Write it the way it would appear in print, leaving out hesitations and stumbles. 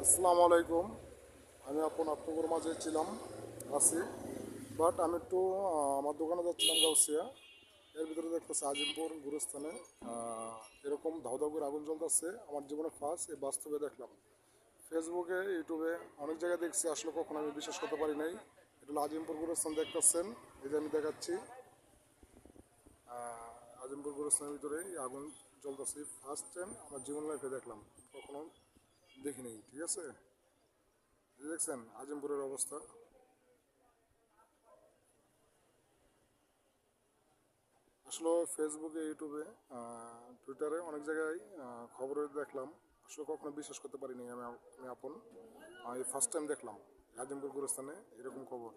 আসসালামু আলাইকুম। আমি আপনাদের মাঝে ছিলাম আছি, বাট আমি একটু আমার দোকানে যাচ্ছিলাম গাউসিয়া। এর ভিতরে দেখতেছি আজিমপুর গুরুস্থানে এরকম ধাউ ধাউ করে আগুন জ্বলতেছে। আমার জীবনে ফার্স্ট এই বাস্তবে দেখলাম। ফেসবুকে, ইউটিউবে অনেক জায়গায় দেখছি, আসলে কখনো আমি বিশ্বাস করতে পারি নাই। এটা হলো আজিমপুর গুরুস্থান, দেখতেছেন। এই যে আমি দেখাচ্ছি, আজিমপুর গুরুস্থানের ভিতরে এই আগুন জ্বলতেছে। ফার্স্ট টাইম আমার জীবন লাইফে দেখলাম, কখনো দেখিনি। ঠিক আছে, দেখছেন আজিমপুরের অবস্থা। আসলে ফেসবুকে, ইউটিউবে, টুইটারে অনেক জায়গায় খবরে দেখলাম। আসলে কখনো বিশ্বাস করতে পারিনি আমি। আমি এই ফার্স্ট টাইম দেখলাম আজিমপুর গুরুস্থানে এরকম খবর।